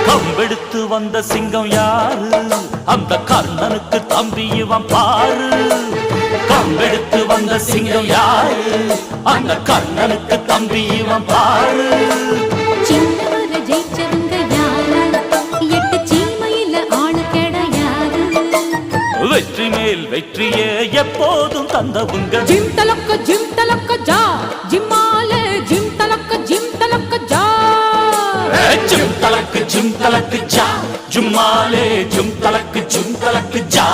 கம்பெடுத்து வந்த சிங்கம் யாரு? அந்த கர்ணனுக்கு தம்பி இவன் பாரு. கம்பெடுத்து வந்த சிங்கம் யாரு? அந்த கர்ணனுக்கு தம்பி இவன் பாரு. சின்னவர ஜெயிச்சவங்க யாரு? 8 சீமையில ஆளு கிடையாது. வெற்றி மேல் வெற்றியே எப்போதும் தந்தவுங்க. ஜிம் தலக்க ஜா ஜிம்மால ஜிம் தலக்க ஜா ஜிம் தலக்கு ஜா ஜும்மாலே ஜிம் தலக்கு ஜா.